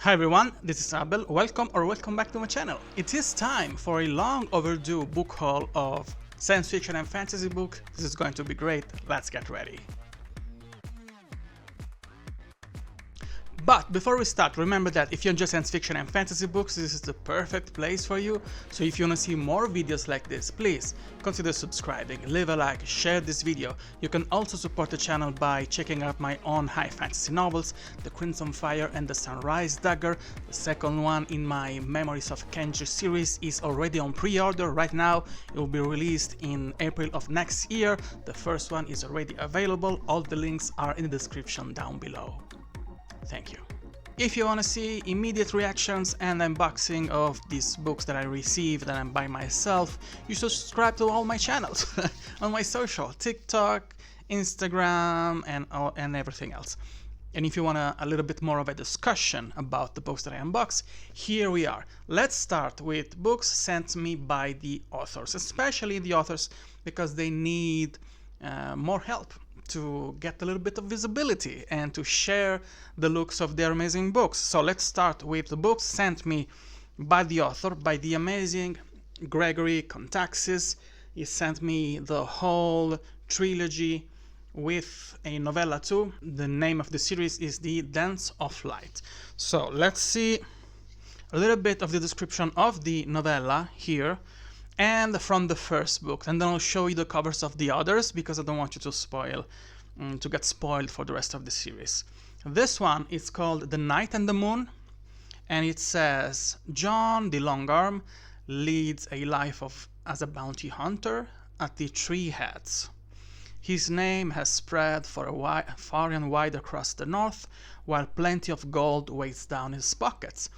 Hi everyone, this is Abel. Welcome back to my channel. It is time for a long overdue book haul of science fiction and fantasy book. This is going to be great. Let's get ready. But before we start, remember that if you enjoy science fiction and fantasy books, this is the perfect place for you. So if you want to see more videos like this, please consider subscribing, leave a like, share this video. You can also support the channel by checking out my own high fantasy novels, The Crimson Fire and the Sunrise Dagger. The second one in my Memories of Kenji series is already on pre-order right now. It will be released in April of next year. The first one is already available. All the links are in the description down below. Thank you. If you want to see immediate reactions and unboxing of these books that I received and I'm by myself, you should subscribe to all my channels on my social, TikTok, Instagram, and everything else. And if you want a little bit more of a discussion about the books that I unbox, here we are. Let's start with books sent me by the authors, especially the authors because they need more help to get a little bit of visibility and to share the looks of their amazing books. So let's start with the books sent me by the author, by the amazing Gregory Kontaxis. He sent me the whole trilogy with a novella too. The name of the series is The Dance of Light. So let's see a little bit of the description of the novella here and from the first book, and then I'll show you the covers of the others because I don't want you to get spoiled for the rest of the series. This one is called The Night and the Moon, and it says John the Longarm leads a life as a bounty hunter at the Three Heads. His name has spread far and wide across the north, while plenty of gold weighs down his pockets.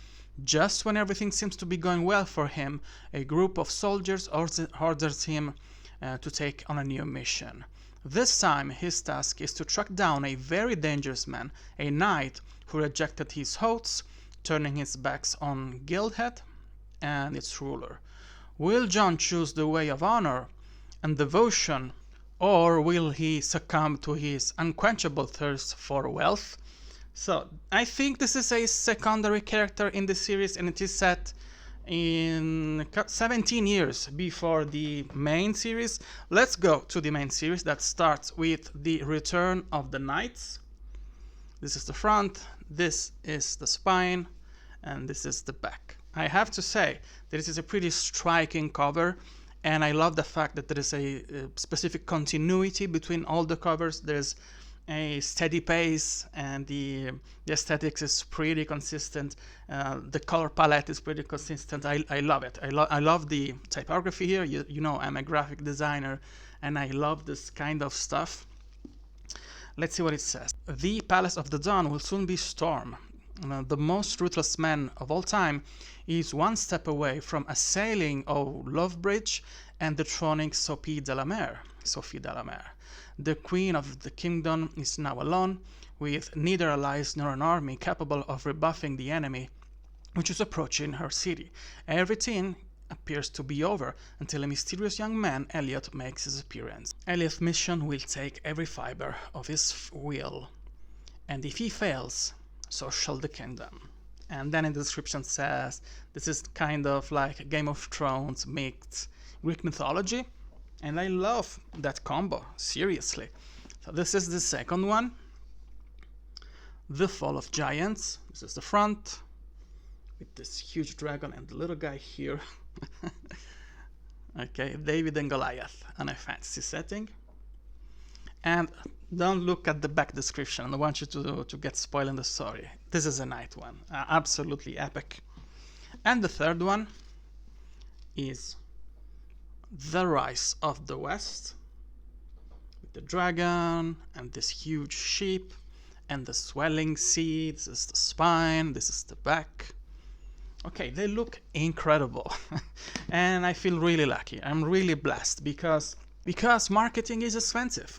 Just when everything seems to be going well for him, a group of soldiers orders him to take on a new mission. This time, his task is to track down a very dangerous man, a knight who rejected his oaths, turning his backs on Guildhead and its ruler. Will John choose the way of honor and devotion, or will he succumb to his unquenchable thirst for wealth? So, I think this is a secondary character in the series, and it is set in 17 years before the main series. Let's go to the main series that starts with the Return of the Knights. This is the front, this is the spine, and this is the back. I have to say that this is a pretty striking cover, and I love the fact that there is a specific continuity between all the covers. There's a steady pace, and the aesthetics is pretty consistent. The color palette is pretty consistent. I love it. I love the typography here. You know, I'm a graphic designer, and I love this kind of stuff. Let's see what it says. The Palace of the Dawn will soon be stormed. The most ruthless man of all time is one step away from assailing Lovebridge and dethroning Sophie Delamere. The queen of the kingdom is now alone, with neither allies nor an army capable of rebuffing the enemy, which is approaching her city. Everything appears to be over until a mysterious young man, Elliot, makes his appearance. Elliot's mission will take every fiber of his will, and if he fails, so shall the kingdom. And then in the description says this is kind of like Game of Thrones mixed Greek mythology. And I love that combo, seriously. So this is the second one. The Fall of Giants. This is the front, with this huge dragon and the little guy here. Okay, David and Goliath in a fantasy setting. And don't look at the back description. I don't want you to get spoiled in the story. This is a night one. Absolutely epic. And the third one is The Rise of the West, with the dragon and this huge sheep and the swelling sea. This is the spine, this is the back. Okay, they look incredible. And I feel really lucky. I'm really blessed because marketing is expensive.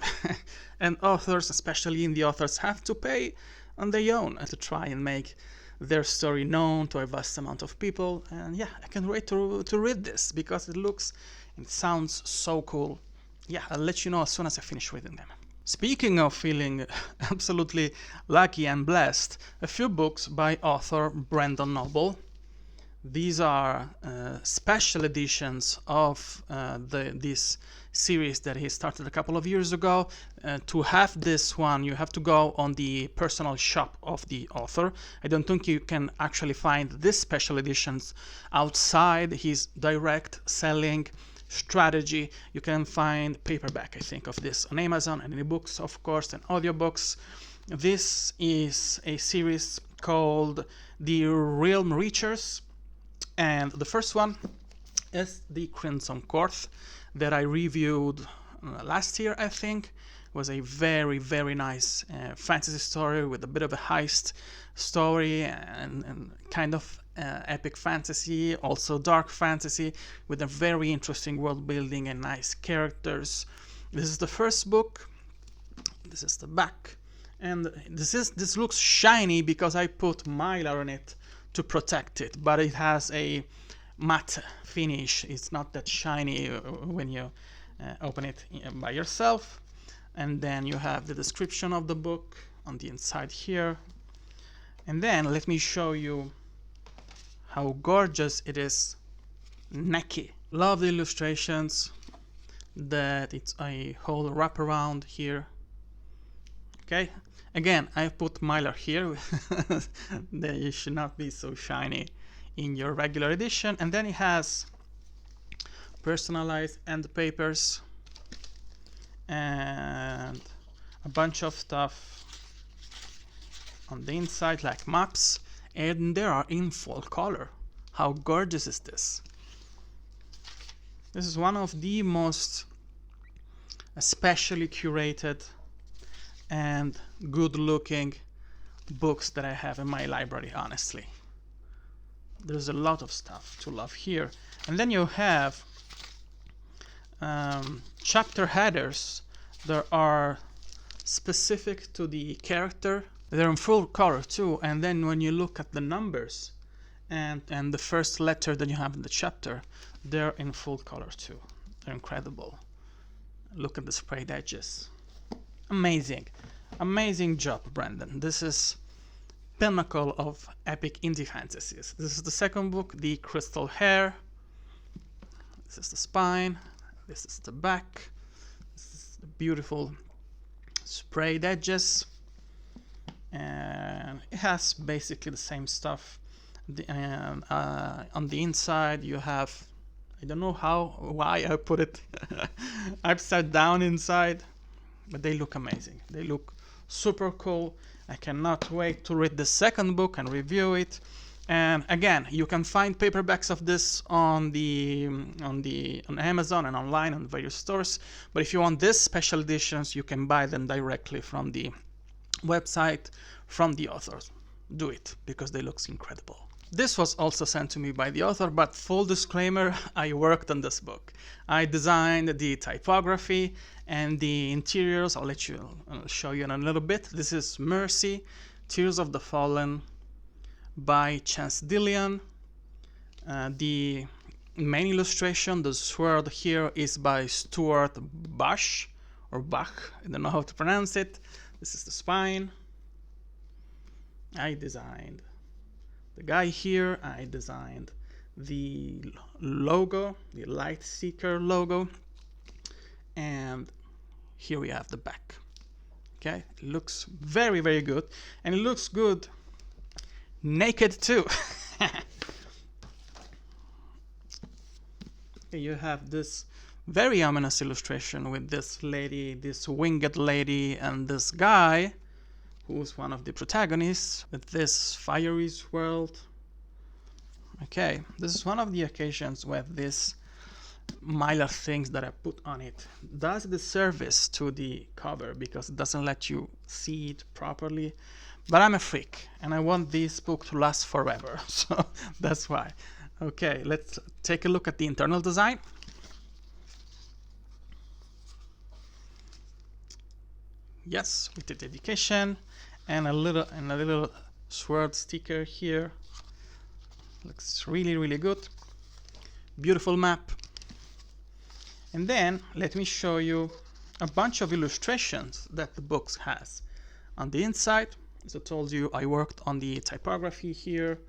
And authors, especially indie authors, have to pay on their own to try and make their story known to a vast amount of people. And yeah, I can't wait to read this because it sounds so cool. Yeah, I'll let you know as soon as I finish reading them. Speaking of feeling absolutely lucky and blessed, a few books by author Brandon Noble. These are special editions of this series that he started a couple of years ago. To have this one, you have to go on the personal shop of the author. I don't think you can actually find these special editions outside his direct selling strategy. You can find paperback, I think, of this on Amazon, and in books, of course, and audiobooks. This is a series called The Realm Reachers, and the first one is the Crimson Court that I reviewed last year, I think. It was a very, very nice fantasy story with a bit of a heist story and kind of epic fantasy, also dark fantasy, with a very interesting world building and nice characters. This is the first book. This is the back, and this looks shiny because I put mylar on it to protect it, but it has a matte finish. It's not that shiny when you open it by yourself. And then you have the description of the book on the inside here. And then let me show you how gorgeous it is. Necky. Love the illustrations, that it's a whole wraparound here. Okay, again, I put mylar here. They should not be so shiny in your regular edition. And then it has personalized end papers and a bunch of stuff on the inside, like maps, and they are in full color. How gorgeous is this? This is one of the most especially curated and good looking books that I have in my library, honestly. There's a lot of stuff to love here. And then you have chapter headers that are specific to the character. They're in full color too, and then when you look at the numbers and the first letter that you have in the chapter, they're in full color too. They're incredible. Look at the sprayed edges. Amazing. Amazing job, Brandon. This is pinnacle of epic indie fantasies. This is the second book, The Crystal Hair. This is the spine. This is the back. This is the beautiful sprayed edges. And it has basically the same stuff. On the inside you have, I don't know why I put it upside down inside, but they look amazing. They look super cool. I cannot wait to read the second book and review it. And again, you can find paperbacks of this on Amazon and online on various stores. But if you want these special editions, you can buy them directly from the website, from the authors. Do it, because they look incredible. This was also sent to me by the author, but full disclaimer, I worked on this book. I designed the typography and the interiors. I'll show you in a little bit. This is Mercy, Tears of the Fallen by Chance Dillon. The main illustration, the sword here, is by Stuart Bush, or Bach, I don't know how to pronounce it. This is the spine. I designed the guy here. I designed the logo, the Light Seeker logo. And here we have the back. Okay, it looks very, very good. And it looks good naked too. Okay, you have this very ominous illustration with this lady, this winged lady, and this guy who's one of the protagonists with this fiery swirl. Okay, this is one of the occasions where this mylar things that I put on it does the service to the cover, because it doesn't let you see it properly. But I'm a freak and I want this book to last forever, so that's why. Okay, let's take a look at the internal design. Yes, with the dedication and a little sword sticker here. Looks really, really good. Beautiful map. And then let me show you a bunch of illustrations that the book has. On the inside, as I told you, I worked on the typography here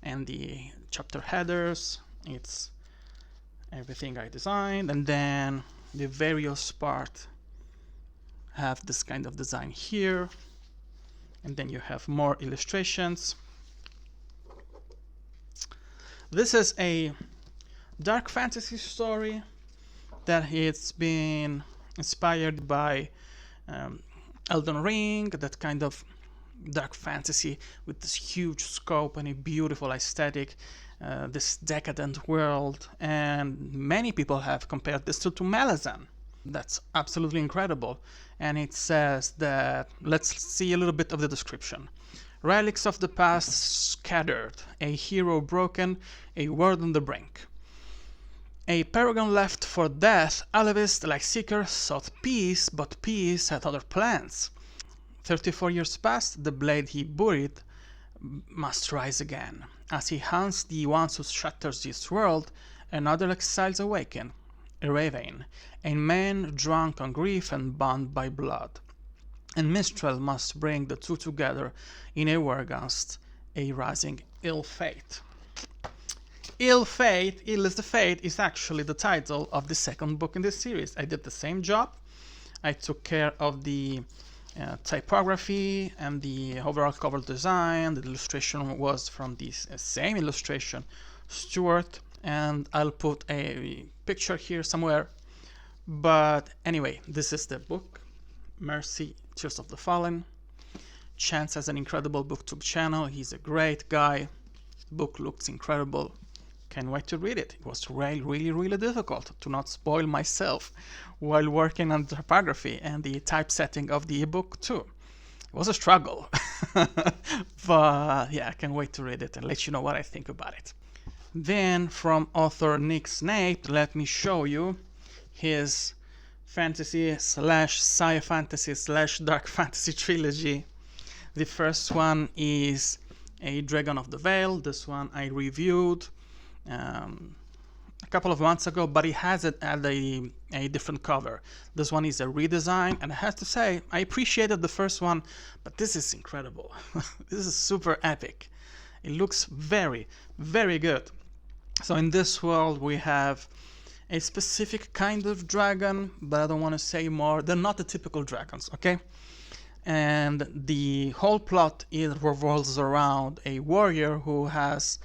and the chapter headers. It's everything I designed, and then the various part have this kind of design here, and then you have more illustrations. This is a dark fantasy story that it's been inspired by Elden Ring, that kind of dark fantasy with this huge scope and a beautiful aesthetic, this decadent world, and many people have compared this to Malazan. That's absolutely incredible. And it says that, let's see a little bit of the description. Relics of the past scattered, a hero broken, a world on the brink. A paragon left for death, Alevist, like Seeker, sought peace, but peace had other plans. 34 years past, the blade he buried must rise again. As he hunts the ones who shatters this world, another exiles awaken, Iravain, a man drunk on grief and bound by blood. And Mistral must bring the two together in a war against a rising ill fate. Ill Fate, Ill is the Fate, is actually the title of the second book in this series. I did the same job. I took care of the typography and the overall cover design. The illustration was from this same illustration, Stuart, and I'll put a picture here somewhere. But anyway, this is the book, Mercy, Tears of the Fallen. Chance has an incredible booktube channel. He's a great guy. The book looks incredible. Can't wait to read it. It was really difficult to not spoil myself while working on the typography and the typesetting of the ebook too. It was a struggle, but yeah, I can't wait to read it and let you know what I think about it. Then from author Nick Snape, let me show you his fantasy / sci fantasy / dark fantasy trilogy. The first one is A Dragon of the Veil. This one I reviewed a couple of months ago, but it has it at a different cover. This one is a redesign, and I have to say I appreciated the first one, but this is incredible. This is super epic. It looks very good. So in this world we have a specific kind of dragon, but I don't want to say more. They're not the typical dragons, okay? And the whole plot revolves around a warrior who has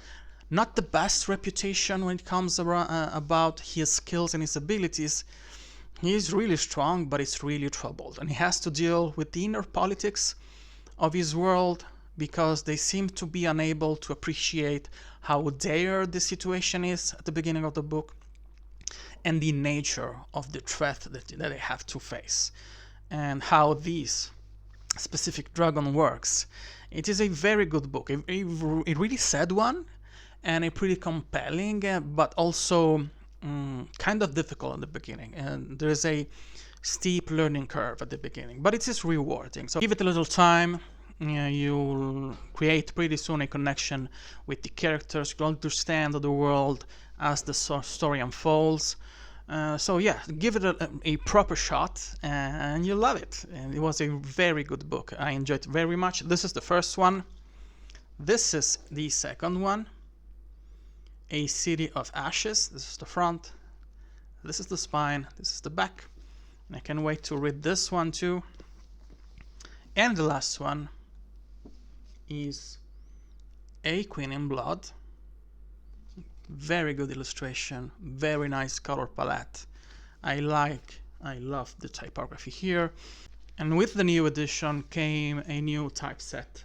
not the best reputation when it comes about his skills and his abilities. He is really strong, but he's really troubled, and he has to deal with the inner politics of his world because they seem to be unable to appreciate how dire the situation is at the beginning of the book and the nature of the threat that they have to face and how this specific dragon works. It is a very good book, a really sad one, and a pretty compelling, but also kind of difficult at the beginning. And there's a steep learning curve at the beginning, but it is rewarding. So give it a little time. You'll create pretty soon a connection with the characters. You'll understand the world as the story unfolds. So yeah, give it a proper shot and you'll love it. And it was a very good book. I enjoyed it very much. This is the first one. This is the second one. A City of Ashes. This is the front. This is the spine. This is the back. And I can't wait to read this one too. And the last one is A Queen in Blood. Very good illustration. Very nice color palette. I love the typography here. And with the new edition came a new typeset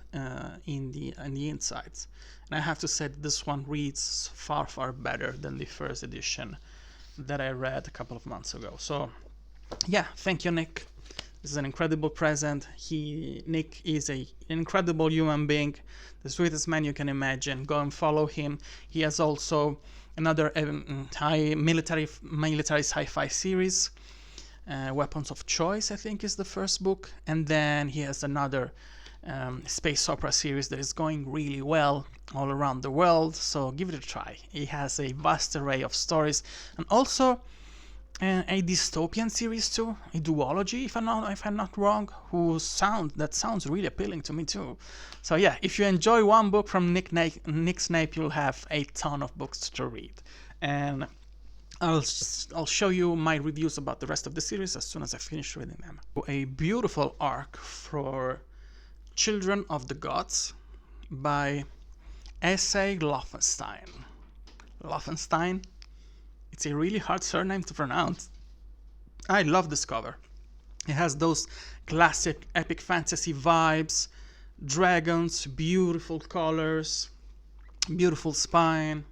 in the insides. And I have to say that this one reads far better than the first edition that I read a couple of months ago. So yeah, thank you, Nick. This is an incredible present. Nick is an incredible human being, the sweetest man you can imagine. Go and follow him. He has also another high military sci-fi series. Weapons of Choice, I think, is the first book, and then he has another space opera series that is going really well all around the world, so give it a try. He has a vast array of stories, and also a dystopian series too, a duology if I'm not wrong, that sounds really appealing to me too. So yeah, if you enjoy one book from Nick Snape, you'll have a ton of books to read. And I'll show you my reviews about the rest of the series as soon as I finish reading them. A beautiful arc for Children of the Gods by S.A. Klopgesntein. Klopgesntein? It's a really hard surname to pronounce. I love this cover. It has those classic epic fantasy vibes, dragons, beautiful colors, beautiful spine.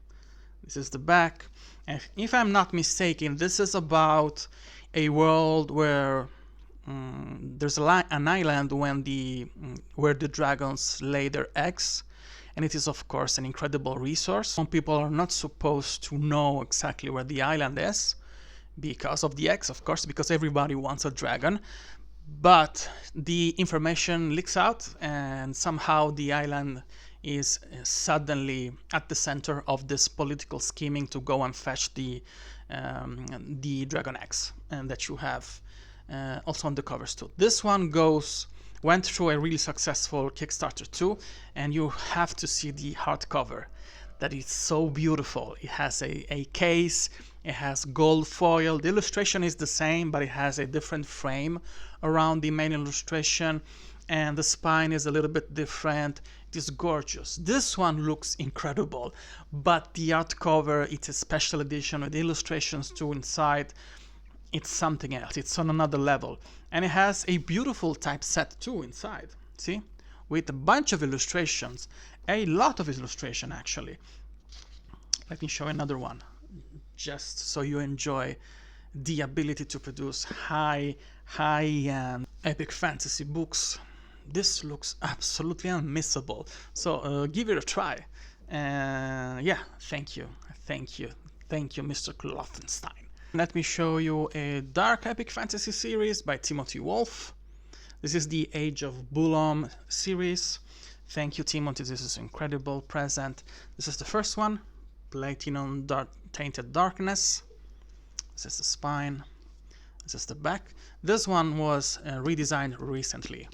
This is the back. And if I'm not mistaken, this is about a world where there's an island where the dragons lay their eggs. And it is, of course, an incredible resource. Some people are not supposed to know exactly where the island is because of the eggs, of course, because everybody wants a dragon. But the information leaks out, and somehow the island is suddenly at the center of this political scheming to go and fetch the dragon eggs, and that you have also on the covers too. This one went through a really successful Kickstarter too, and you have to see the hardcover. That is so beautiful. It has a case, it has gold foil. The illustration is the same, but it has a different frame around the main illustration, and the spine is a little bit different. It is gorgeous. This one looks incredible, but the hardcover, it's a special edition with illustrations too inside. It's something else. It's on another level. And it has a beautiful typeset too inside. See? With a bunch of illustrations. A lot of illustration, actually. Let me show another one. Just so you enjoy the ability to produce high-end epic fantasy books. This looks absolutely unmissable. So give it a try. Yeah, thank you. Thank you. Thank you, Mr. Klopgesntein. Let me show you a dark epic fantasy series by Timothy Wolff. This is the Age of Boulom series. Thank you, Timothy. This is an incredible present. This is the first one, Platinum Tainted Darkness. This is the spine. This is the back. This one was redesigned recently.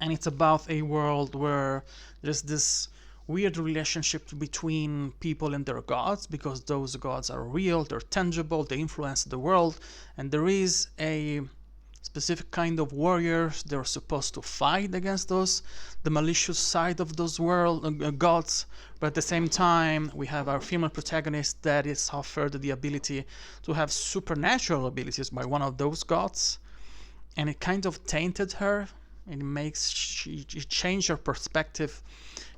And it's about a world where there's this weird relationship between people and their gods, because those gods are real, they're tangible, they influence the world, and there is a specific kind of warriors. They're supposed to fight against the malicious side of those gods, but at the same time we have our female protagonist that is offered the ability to have supernatural abilities by one of those gods, and it kind of tainted her, and it changed her perspective,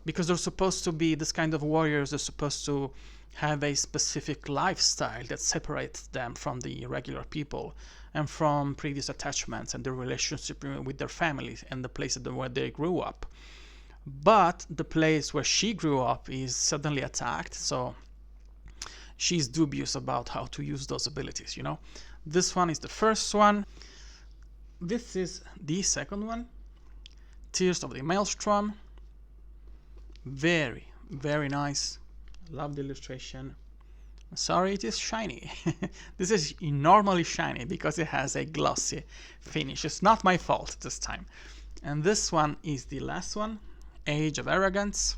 because they're supposed to be this kind of warriors. They're supposed to have a specific lifestyle that separates them from the regular people and from previous attachments and their relationship with their families and the place where they grew up. But the place where she grew up is suddenly attacked, so she's dubious about how to use those abilities, you know. This one is the first one. This is the second one, Tears of the Maelstrom. Very, very nice. Love the illustration. Sorry, it is shiny. This is normally shiny because it has a glossy finish. It's not my fault this time. And this one is the last one, Age of Arrogance.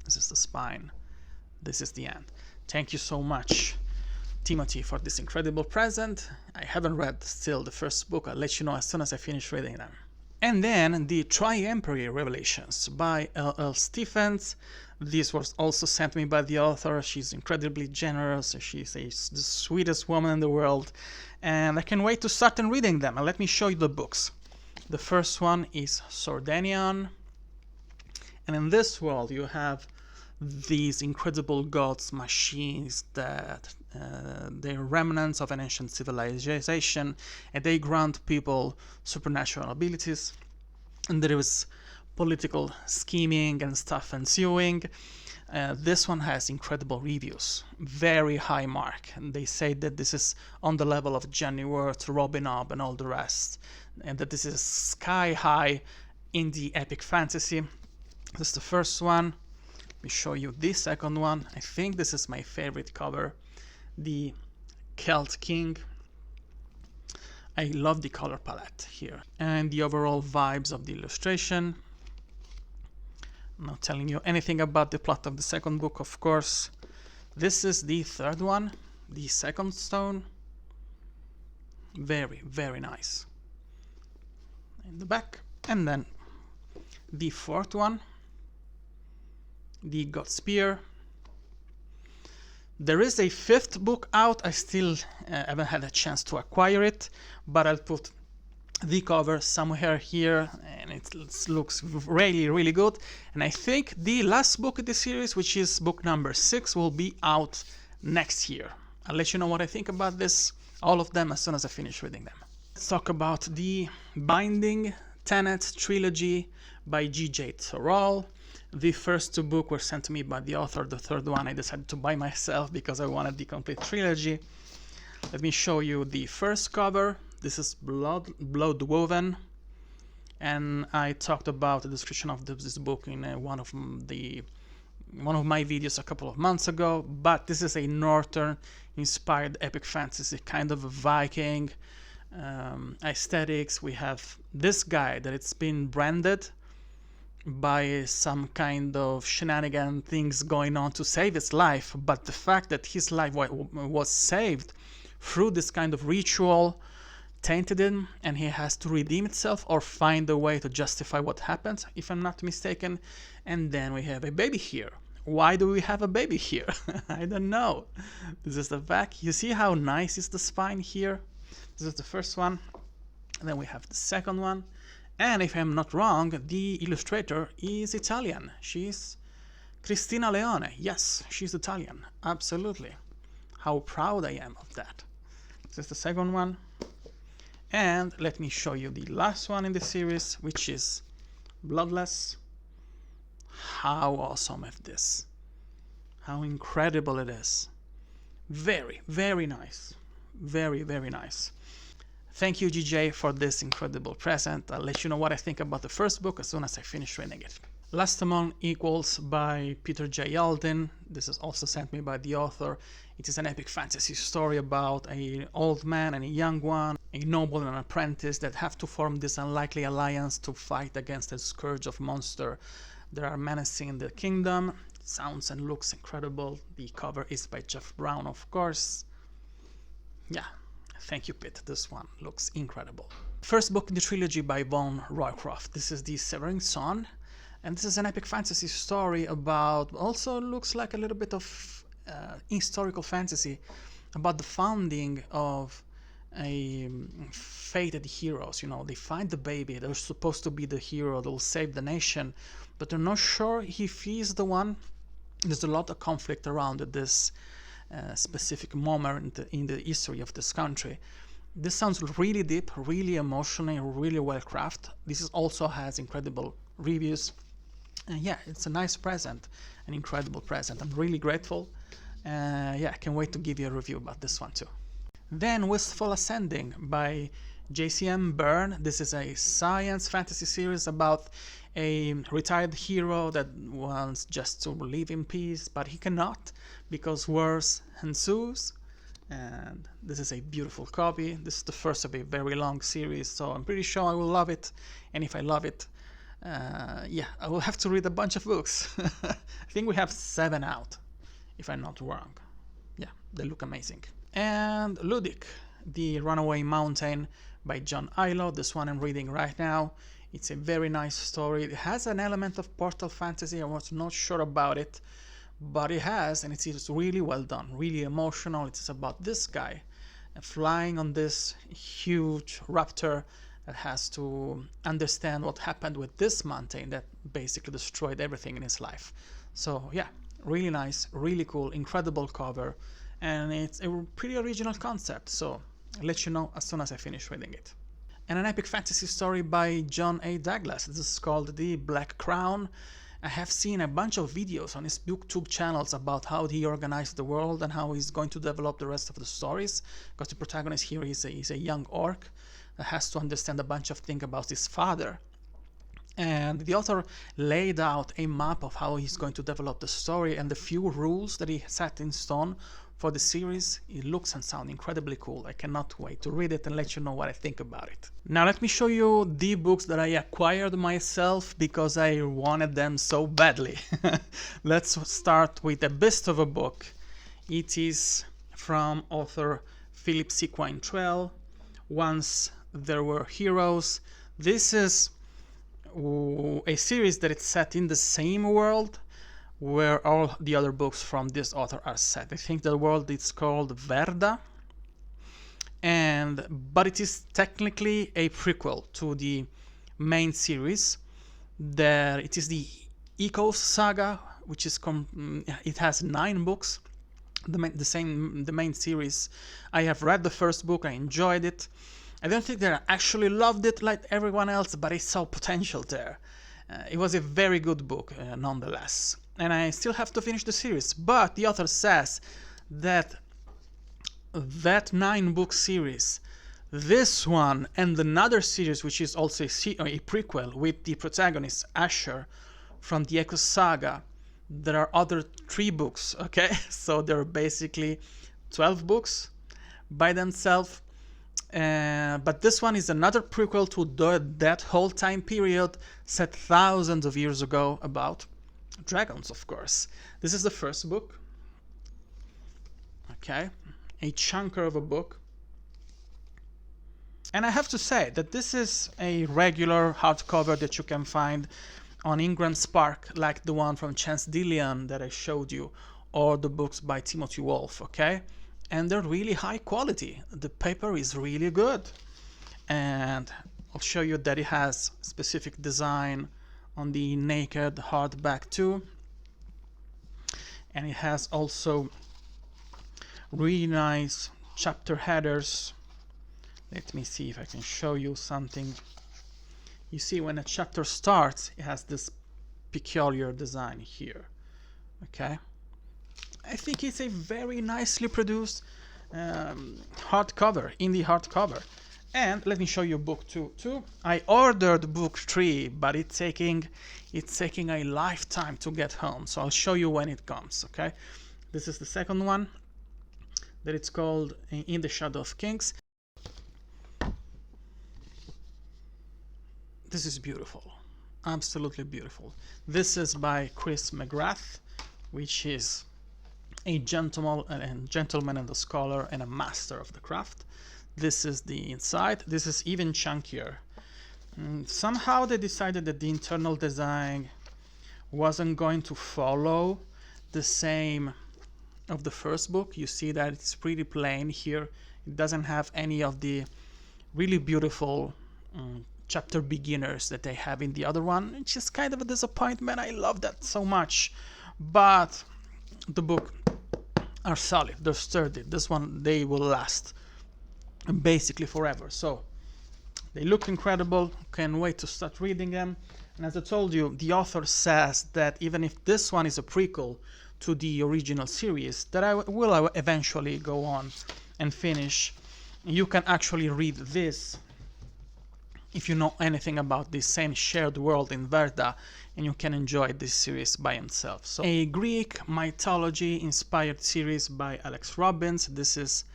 This is the spine. This is the end. Thank you so much, Timothy, for this incredible present. I haven't read still the first book. I'll let you know as soon as I finish reading them. And then the Triempery Revelations by L.L. Stephens. This was also sent me by the author. She's incredibly generous. She's the sweetest woman in the world. And I can't wait to start and reading them. And let me show you the books. The first one is Sordanion. And in this world you have these incredible gods, machines that they're remnants of an ancient civilization, and they grant people supernatural abilities, and there is political scheming and stuff ensuing. This one has incredible reviews, very high mark, and they say that this is on the level of Jenny Worth, Robin Hobb and all the rest, and that this is sky high in the epic fantasy. This is the first one. Let me show you the second one. I think this is my favorite cover. The Celt King. I love the color palette here and the overall vibes of the illustration. I'm not telling you anything about the plot of the second book, of course. This is the third one, the second stone. Very, very nice. In the back. And then the fourth one, the God Spear. There is a fifth book out. I still haven't had a chance to acquire it, but I'll put the cover somewhere here, and it looks really, really good. And I think the last book in the series, which is book number 6, will be out next year. I'll let you know what I think about this, all of them, as soon as I finish reading them. Let's talk about the binding Tenets trilogy by JAJ Terral. The first 2 books were sent to me by the author. The third one I decided to buy myself because I wanted the complete trilogy. Let me show you the first cover. This is blood woven, and I talked about the description of this book in one of my videos a couple of months ago. But this is a northern inspired epic fantasy, kind of a Viking aesthetics. We have this guy that it's been branded by some kind of shenanigan things going on to save his life, but the fact that his life was saved through this kind of ritual tainted him, and he has to redeem himself or find a way to justify what happened, if I'm not mistaken. And then we have a baby here. Why do we have a baby here? I don't know. This is the back. You see how nice is the spine here? This is the first one. And then we have the second one. And if I'm not wrong, the illustrator is Italian. She's Cristina Leone. Yes, she's Italian. Absolutely. How proud I am of that. This is the second one. And let me show you the last one in the series, which is Bloodless. How awesome is this? How incredible it is. Very, very nice. Very, very nice. Thank you, JJ, for this incredible present. I'll let you know what I think about the first book as soon as I finish reading it. Last Among Equals by Peter J. Aldin. This is also sent me by the author. It is an epic fantasy story about an old man and a young one, a noble and an apprentice that have to form this unlikely alliance to fight against a scourge of monster that are menacing the kingdom. It sounds and looks incredible. The cover is by Jeff Brown, of course. Yeah. Thank you, Pete. This one looks incredible. First book in the trilogy by Vaughn Roycroft. This is The Severing Son, and this is an epic fantasy story about, also looks like a little bit of historical fantasy, about the founding of a fated heroes. You know, they find the baby, they're supposed to be the hero that will save the nation, but they're not sure if he's the one. There's a lot of conflict around this specific moment in the history of this country. This sounds really deep, really emotional, really well crafted. This also has incredible reviews. And yeah, it's a nice present, an incredible present. I'm really grateful. Yeah, I can't wait to give you a review about this one too. Then Wistful Ascending by JCM Berne. This is a science fantasy series about a retired hero that wants just to live in peace, but he cannot because wars ensues. And this is a beautiful copy. This is the first of a very long series, so I'm pretty sure I will love it. And if I love it, yeah, I will have to read a bunch of books. I think we have 7 out, if I'm not wrong. Yeah, they look amazing. And Ludik, The Runaway Mountain by John Ilho. This one I'm reading right now. It's a very nice story. It has an element of portal fantasy. I was not sure about it, but it has, and it's really well done, really emotional. It's about this guy flying on this huge raptor that has to understand what happened with this mountain that basically destroyed everything in his life. So yeah, really nice, really cool, incredible cover, and it's a pretty original concept, so I'll let you know as soon as I finish reading it. And an epic fantasy story by John A. Douglas. This is called The Black Crown. I have seen a bunch of videos on his YouTube channels about how he organized the world and how he's going to develop the rest of the stories, because the protagonist here is a young orc that has to understand a bunch of things about his father. And the author laid out a map of how he's going to develop the story and the few rules that he set in stone for the series. It looks and sounds incredibly cool. I cannot wait to read it and let you know what I think about it. Now let me show you the books that I acquired myself because I wanted them so badly. Let's start with a beast of a book. It is from author Philip C. Quaintrell, Once There Were Heroes. This is a series that is set in the same world where all the other books from this author are set. I think the world is called Verda, but it is technically a prequel to the main series. It is the Ilho saga, which is it has 9 books. The main series. I have read the first book. I enjoyed it. I don't think that I actually loved it like everyone else, but I saw potential there. It was a very good book, nonetheless. And I still have to finish the series. But the author says that 9-book series, this one and another series, which is also a prequel with the protagonist Asher from the Echo Saga, there are other 3 books, okay? So there are basically 12 books by themselves. But this one is another prequel to that whole time period set thousands of years ago about dragons, of course. This is the first book. Okay, a chunker of a book. And I have to say that this is a regular hardcover that you can find on Ingram Spark, like the one from Chance Dillon that I showed you, or the books by Timothy Wolff, okay? And they're really high quality. The paper is really good. And I'll show you that it has specific design on the naked hardback too. And it has also really nice chapter headers. Let me see if I can show you something. You see, when a chapter starts, it has this peculiar design here. Okay, I think it's a very nicely produced hardcover, indie hardcover. And let me show you book 2 too. I ordered book 3, but it's taking a lifetime to get home. So I'll show you when it comes. Okay, this is the second one. That it's called In the Shadow of Kings. This is beautiful, absolutely beautiful. This is by Chris McGrath, which is a gentleman and a scholar and a master of the craft. This is the inside. This is even chunkier. Somehow they decided that the internal design wasn't going to follow the same of the first book. You see that it's pretty plain here. It doesn't have any of the really beautiful chapter beginners that they have in the other one, which is kind of a disappointment. I love that so much, but the book are solid, they're sturdy. This one, they will last basically forever. So they look incredible. Can't wait to start reading them. And as I told you, the author says that even if this one is a prequel to the original series, that I will eventually go on and finish. You can actually read this if you know anything about this same shared world in Verda, and you can enjoy this series by himself. So, a Greek mythology inspired series by Alex Robbins. This is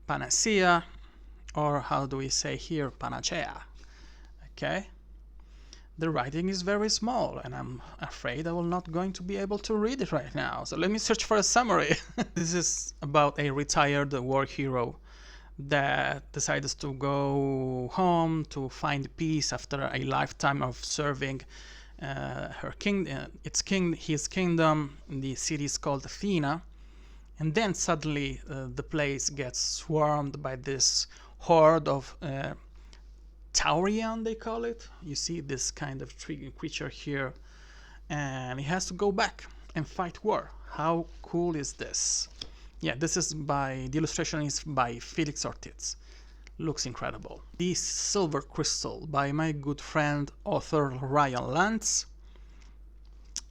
Panacea, or how do we say here, Panacea. Okay, the writing is very small, and I'm afraid I will not going to be able to read it right now. So let me search for a summary. This is about a retired war hero that decides to go home to find peace after a lifetime of serving his kingdom. The city is called Athena, and then suddenly the place gets swarmed by this horde of Taurian, they call it. You see this kind of creature here, and he has to go back and fight war. How cool is this? Yeah, this is the illustration is by Felix Ortiz. Looks incredible. The Silver Crystal by my good friend author Ryan Lanz,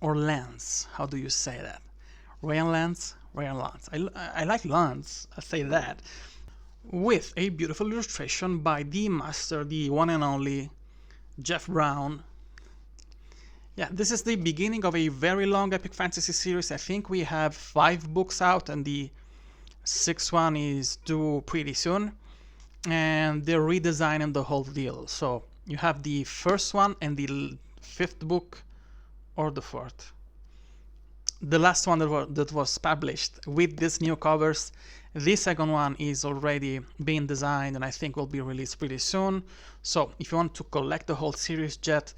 or Lanz, how do you say that? Ryan Lanz? Ryan Lanz. I like Lanz, I say that. With a beautiful illustration by the master, the one and only Jeff Brown. Yeah, this is the beginning of a very long epic fantasy series. I think we have 5 books out and the 6th one is due pretty soon. And they're redesigning the whole deal. So you have the first one and the 5th book, or the 4th. The last one that was published with these new covers. The second one is already being designed and I think will be released pretty soon. So if you want to collect the whole series yet,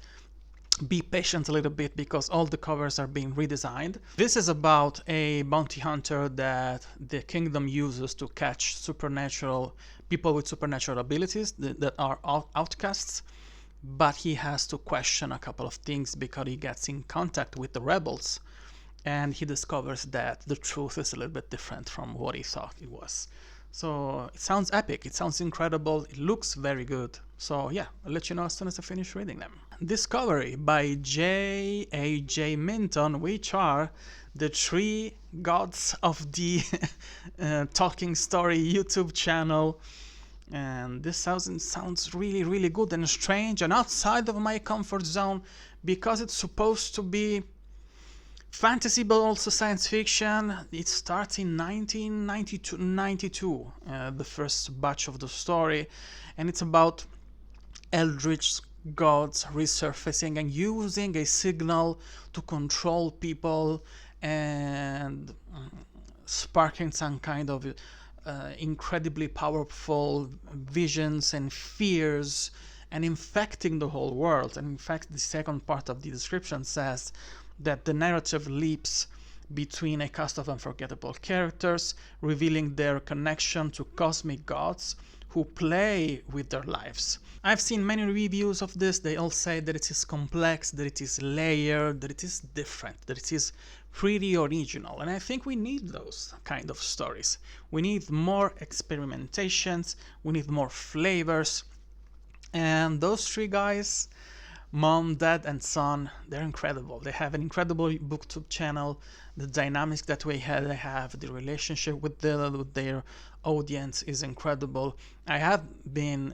be patient a little bit because all the covers are being redesigned. This is about a bounty hunter that the kingdom uses to catch people with supernatural abilities that are outcasts, but he has to question a couple of things because he gets in contact with the rebels and he discovers that the truth is a little bit different from what he thought it was. So it sounds epic, it sounds incredible, it looks very good. So yeah, I'll let you know as soon as I finish reading them. Discovery by JAJ Minton, which are the 3 gods of the talking story YouTube channel. And this sounds really good and strange and outside of my comfort zone because it's supposed to be fantasy but also science fiction. It starts in 1992, the first batch of the story, and it's about eldritch gods resurfacing and using a signal to control people and sparking some kind of incredibly powerful visions and fears and infecting the whole world. And in fact, the second part of the description says that the narrative leaps between a cast of unforgettable characters, revealing their connection to cosmic gods who play with their lives. I've seen many reviews of this. They all say that it is complex, that it is layered, that it is different, that it is pretty original. And I think we need those kind of stories. We need more experimentations, we need more flavors. And those 3 guys, Mom, Dad, and Son, they're incredible. They have an incredible booktube channel. The dynamics that they have, the relationship with their audience is incredible. I have been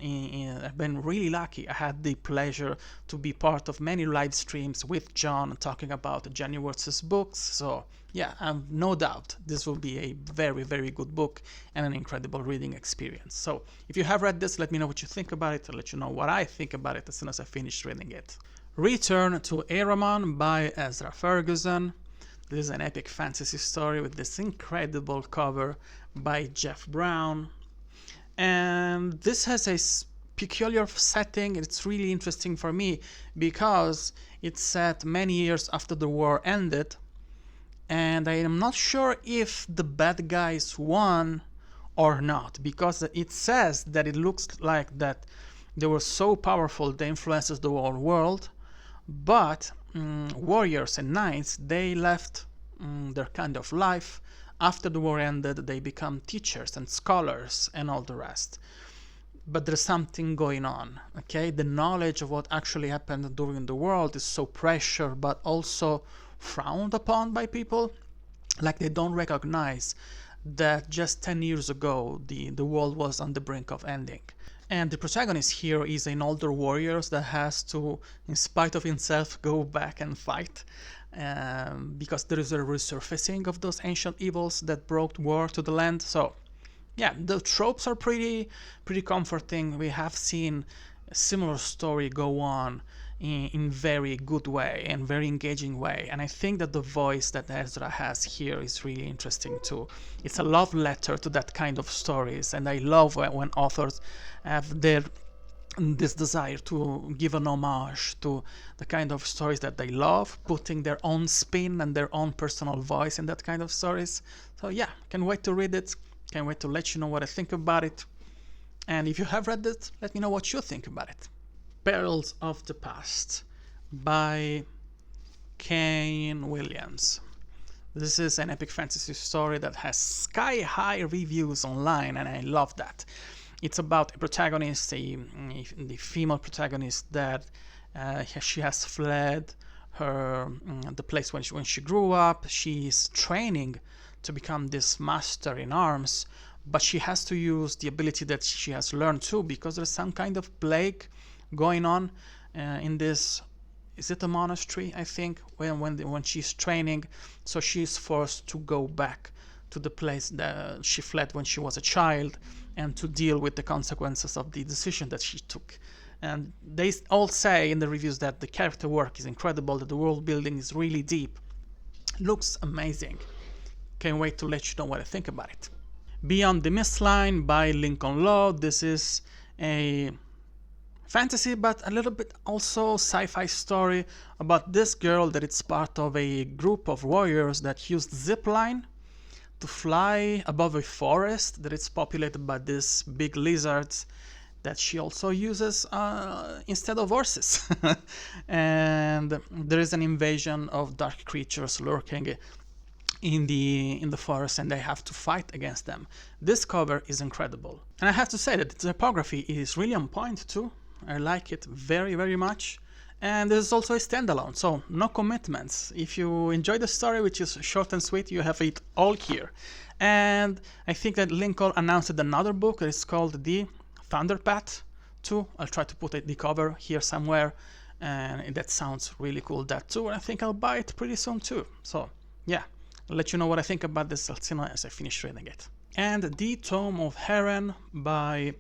I've been really lucky. I had the pleasure to be part of many live streams with John talking about Jenny Wirtz's books. So yeah, I've no doubt this will be a very good book and an incredible reading experience. So if you have read this, let me know what you think about it. I'll let you know what I think about it as soon as I finish reading it. Return to Aramon by Ezra Ferguson. This is an epic fantasy story with this incredible cover by Jeff Brown. And this has a peculiar setting. It's really interesting for me because it's set many years after the war ended. And I am not sure if the bad guys won or not, because it says that it looks like that they were so powerful they influenced the whole world, but warriors and knights, they left their kind of life. After the war ended, they become teachers and scholars and all the rest. But there's something going on, okay? The knowledge of what actually happened during the world is so precious, but also frowned upon by people. Like they don't recognize that just 10 years ago, the world was on the brink of ending. And the protagonist here is an older warrior that has to, in spite of himself, go back and fight. Because there is a resurfacing of those ancient evils that brought war to the land. So yeah, the tropes are pretty comforting. We have seen a similar story go on in very good way and very engaging way. And I think that the voice that Ezra has here is really interesting too. It's a love letter to that kind of stories, and I love when authors have this desire to give an homage to the kind of stories that they love, putting their own spin and their own personal voice in that kind of stories. So yeah, can't wait to read it. Can't wait to let you know what I think about it. And if you have read it, let me know what you think about it. Perils of the Past by Kane Williams. This is an epic fantasy story that has sky-high reviews online, and I love that. It's about a protagonist, the female protagonist, that she has fled the place when she grew up. She's training to become this master in arms, but she has to use the ability that she has learned too, because there's some kind of plague going on in this is it a monastery, I think, when she's training, so she's forced to go back to the place that she fled when she was a child and to deal with the consequences of the decision that she took. And they all say in the reviews that the character work is incredible, that the world building is really deep. Looks amazing. Can't wait to let you know what I think about it. Beyond the Mistline by Lincoln Law. This is a fantasy, but a little bit also sci-fi story about this girl that it's part of a group of warriors that used zipline to fly above a forest that it's populated by these big lizards that she also uses instead of horses. And there is an invasion of dark creatures lurking in the forest, and they have to fight against them. This cover is incredible, and I have to say that the typography is really on point too. I like it very, very much. And there's also a standalone, so no commitments. If you enjoy the story, which is short and sweet, you have it all here. And I think that Lincoln announced another book that is called The Thunderpath 2. I'll try to put the cover here somewhere, and that sounds really cool, that too. And I think I'll buy it pretty soon too. So yeah, I'll let you know what I think about this as I finish reading it. And The Tome of Heron by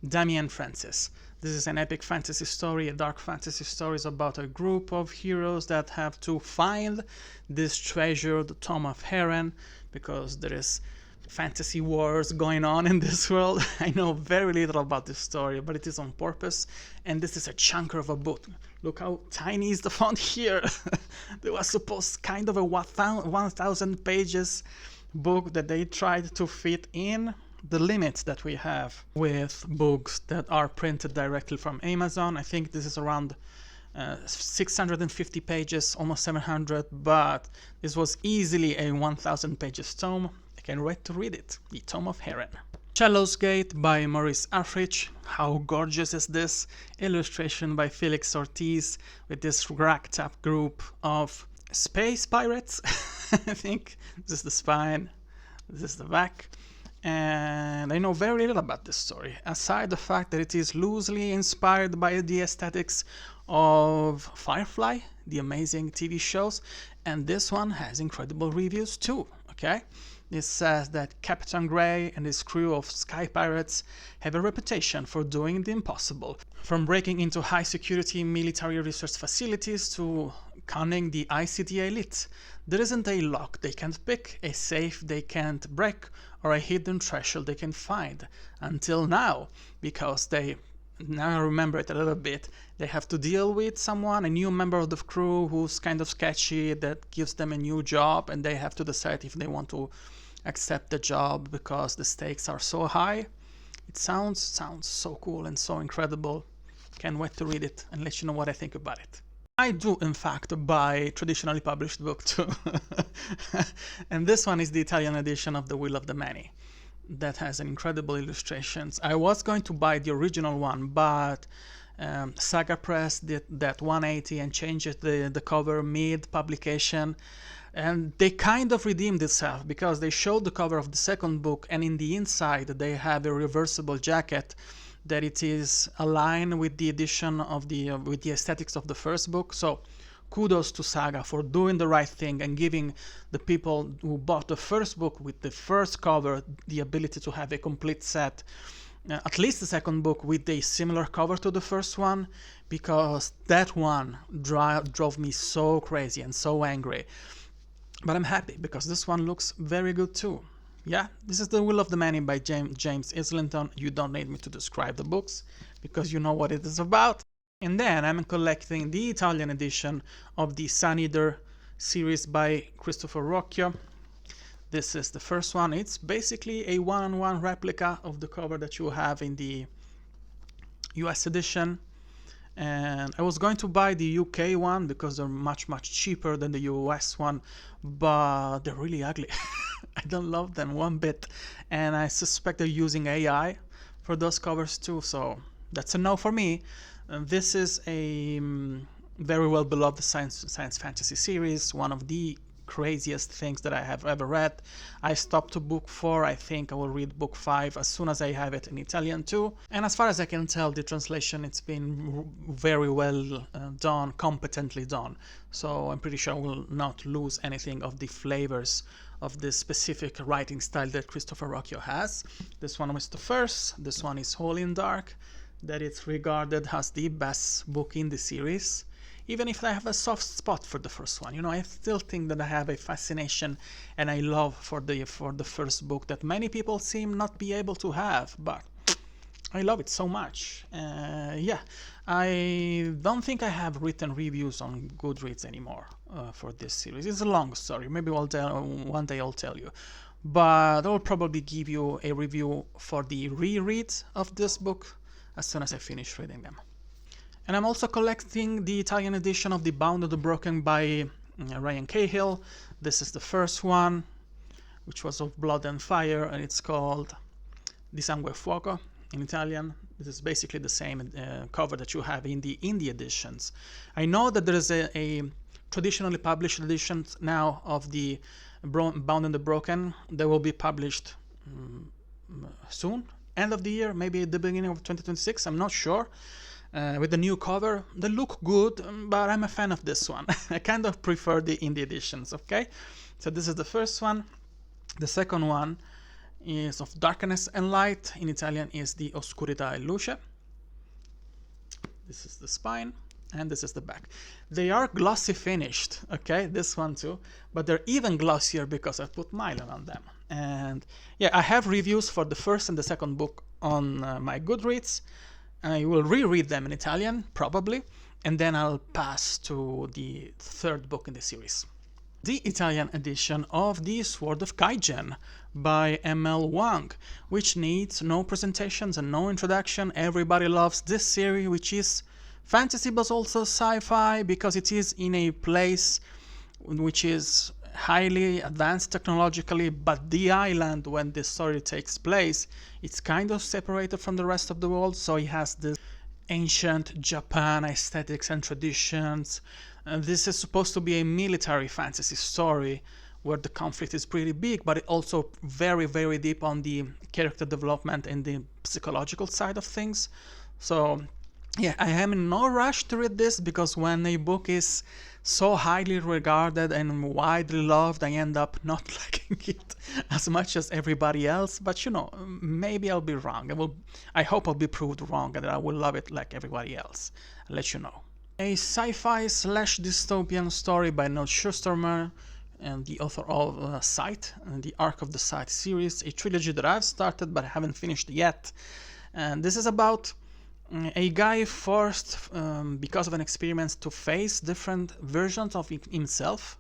Damian Francis. This is an epic fantasy story, a dark fantasy story about a group of heroes that have to find this treasure, the Tome of Heron, because there is fantasy wars going on in this world. I know very little about this story, but it is on purpose, and this is a chunker of a book. Look how tiny is the font here. There was supposed kind of a 1,000 pages book that they tried to fit in the limits that we have with books that are printed directly from Amazon. I think this is around 650 pages, almost 700, but this was easily a 1,000 pages tome. I can't wait to read it. The Tome of Heron. Shallow's Gate by Maurice Africh. How gorgeous is this? Illustration by Felix Ortiz with this racked up group of space pirates. I think this is the spine, this is the back. And I know very little about this story, aside the fact that it is loosely inspired by the aesthetics of Firefly, the amazing TV shows, and this one has incredible reviews too, okay? It says that Captain Gray and his crew of sky pirates have a reputation for doing the impossible, from breaking into high-security military research facilities to conning the ICT elite. There isn't a lock they can't pick, a safe they can't break, or a hidden treasure they can find. Until now, because now I remember it a little bit, they have to deal with someone, a new member of the crew who's kind of sketchy, that gives them a new job, and they have to decide if they want to accept the job because the stakes are so high. It sounds so cool and so incredible. Can't wait to read it and let you know what I think about it. I do, in fact, buy traditionally published book too. And this one is the Italian edition of The Will of the Many. That has incredible illustrations. I was going to buy the original one, but Saga Press did that 180 and changed the cover mid-publication. And they kind of redeemed itself, because they showed the cover of the second book, and in the inside they have a reversible jacket that it is aligned with the edition of with the aesthetics of the first book. So kudos to Saga for doing the right thing and giving the people who bought the first book with the first cover the ability to have a complete set, at least the second book with a similar cover to the first one, because that one drove me so crazy and so angry. But I'm happy because this one looks very good too. Yeah, this is The Will of the Many by James Islington. You don't need me to describe the books because you know what it is about. And then I'm collecting the Italian edition of the Sun Eater series by Christopher Rocchio. This is the first one. It's basically a one-on-one replica of the cover that you have in the US edition. And I was going to buy the UK one because they're much cheaper than the US one, but they're really ugly. I don't love them one bit, and I suspect they're using AI for those covers too, so that's a no for me. This is a very well beloved science fantasy series, one of the craziest things that I have ever read. I stopped to book 4. I think I will read book 5 as soon as I have it in Italian too. And as far as I can tell, the translation, it's been very well done, competently done. So I'm pretty sure I will not lose anything of the flavors of this specific writing style that Christopher Rocchio has. This one was the first. This one is Holy in Dark, that it's regarded as the best book in the series. Even if I have a soft spot for the first one, you know, I still think that I have a fascination and I love for the first book that many people seem not be able to have, but I love it so much. Yeah, I don't think I have written reviews on Goodreads anymore for this series. It's a long story. Maybe one day I'll tell you, but I'll probably give you a review for the reread of this book as soon as I finish reading them. And I'm also collecting the Italian edition of The Bound and the Broken by Ryan Cahill. This is the first one, which was of Blood and Fire, and it's called Di Sangue e Fuoco in Italian. This is basically the same cover that you have in the indie editions. I know that there is a traditionally published edition now of the Bound and the Broken. They will be published soon, end of the year, maybe at the beginning of 2026, I'm not sure. With the new cover. They look good, but I'm a fan of this one. I kind of prefer the indie editions, okay? So this is the first one. The second one is of Darkness and Light. In Italian is Di Oscurità e Luce. This is the spine, and this is the back. They are glossy finished, okay? This one too, but they're even glossier because I put nylon on them. And yeah, I have reviews for the first and the second book on my Goodreads. I will reread them in Italian, probably, and then I'll pass to the third book in the series. The Italian edition of The Sword of Kaigen by M.L. Wang, which needs no presentations and no introduction. Everybody loves this series, which is fantasy but also sci-fi, because it is in a place which is highly advanced technologically, but the island when this story takes place, it's kind of separated from the rest of the world, so it has this ancient Japan aesthetics and traditions. And this is supposed to be a military fantasy story where the conflict is pretty big, but it also very, very deep on the character development and the psychological side of things. So yeah, I am in no rush to read this, because when a book is so highly regarded and widely loved, I end up not liking it as much as everybody else. But you know, maybe I'll be wrong. I hope I'll be proved wrong and that I will love it like everybody else. I'll let you know. A sci-fi / dystopian story by Neil Shusterman, and the author of Sight, and the Arc of the Sight series, a trilogy that I've started but I haven't finished yet. And this is about a guy forced, because of an experiment, to face different versions of himself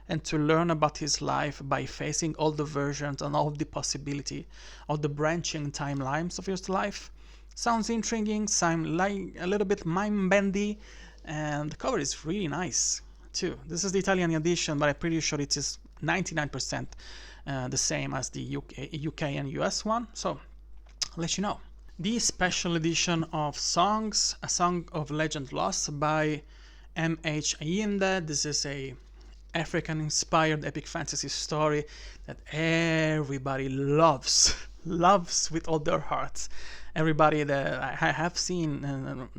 and to learn about his life by facing all the versions and all the possibility of the branching timelines of his life. Sounds intriguing, sounds like a little bit mind-bendy, and the cover is really nice too. This is the Italian edition, but I'm pretty sure it is 99% the same as the UK and US one, so I'll let you know. The special edition of Songs, A Song of Legend Lost by M.H. Ayinde. This is a African-inspired epic fantasy story that everybody loves with all their hearts. Everybody that I have seen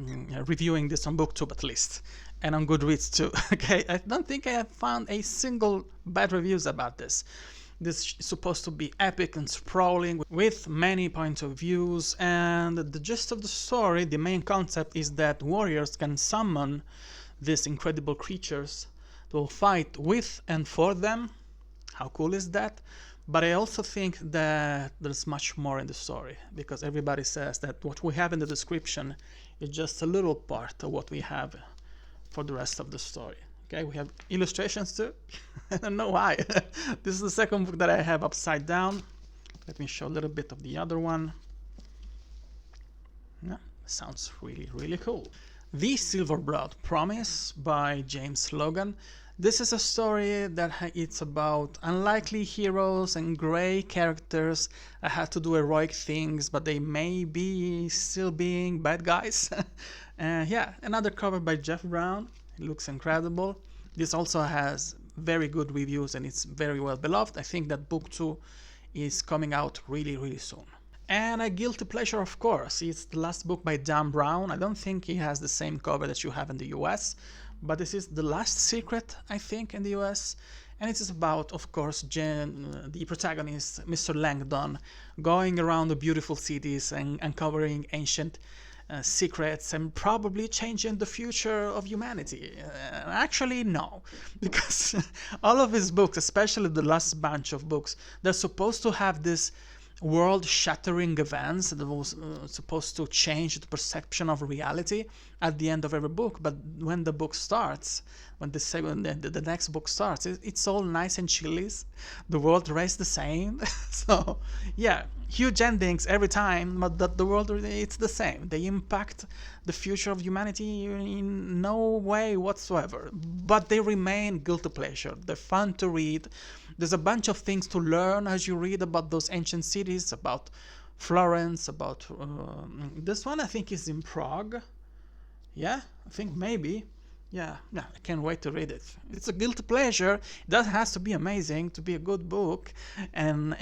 reviewing this on BookTube at least, and on Goodreads too. Okay, I don't think I have found a single bad reviews about this. This is supposed to be epic and sprawling with many points of views, and the gist of the story, the main concept, is that warriors can summon these incredible creatures to fight with and for them. How cool is that? But I also think that there's much more in the story, because everybody says that what we have in the description is just a little part of what we have for the rest of the story. Okay, we have illustrations too. I don't know why. This is the second book that I have upside down. Let me show a little bit of the other one. Yeah, sounds really, really cool. The Silverblood Promise by James Logan. This is a story that it's about unlikely heroes and grey characters that have to do heroic things, but they may be still being bad guys. Yeah, another cover by Jeff Brown. It looks incredible. This also has very good reviews and it's very well beloved. I think that book 2 is coming out really soon. And a guilty pleasure, of course, it's the last book by Dan Brown. I don't think he has the same cover that you have in the US, but this is The Last Secret, I think, in the US. And it is about, of course, the protagonist, Mr. Langdon, going around the beautiful cities and uncovering ancient secrets and probably changing the future of humanity. Actually, no, because all of his books, especially the last bunch of books, they're supposed to have this world-shattering events that was supposed to change the perception of reality at the end of every book. But when the book starts, when the next book starts, it's all nice and chilly. The world remains the same. So yeah, huge endings every time, but the world, it's the same. They impact the future of humanity in no way whatsoever, but they remain guilty pleasure. They're fun to read. There's a bunch of things to learn as you read about those ancient cities, about Florence, about this one I think is in Prague. Yeah, I think maybe. Yeah, I can't wait to read it. It's a guilty pleasure. That has to be amazing to be a good book and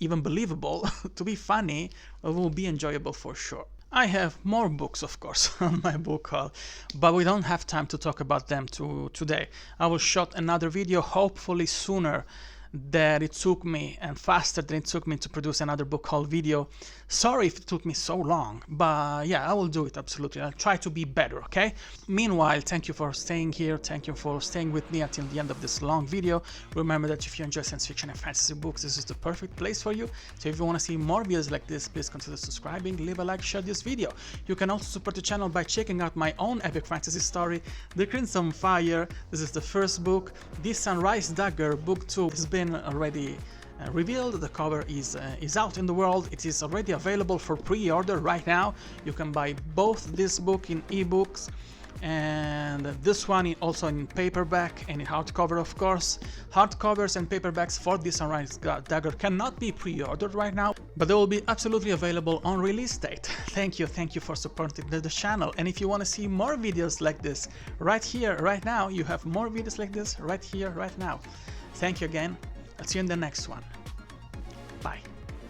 even believable, to be funny. It will be enjoyable for sure. I have more books, of course, on my book haul, but we don't have time to talk about them today. I will shoot another video, hopefully sooner than it took me and faster than it took me to produce another book haul video. Sorry if it took me so long, but yeah, I will do it absolutely. I'll try to be better, okay? Meanwhile, thank you for staying here. Thank you for staying with me until the end of this long video. Remember that if you enjoy science fiction and fantasy books, this is the perfect place for you. So if you want to see more videos like this, please consider subscribing, leave a like, share this video. You can also support the channel by checking out my own epic fantasy story, The Crimson Fire. This is the first book. The Sunrise Dagger, book 2, has been already revealed. The cover is out in the world. It is already available for pre-order right now. You can buy both this book in ebooks and this one also in paperback and in hardcover, of course. Hardcovers and paperbacks for The Sunrise Dagger cannot be pre-ordered right now, but they will be absolutely available on release date. Thank you for supporting the channel. And if you want to see more videos like this right here, right now, you have more videos like this right here, right now. Thank you again. I'll see you in the next one.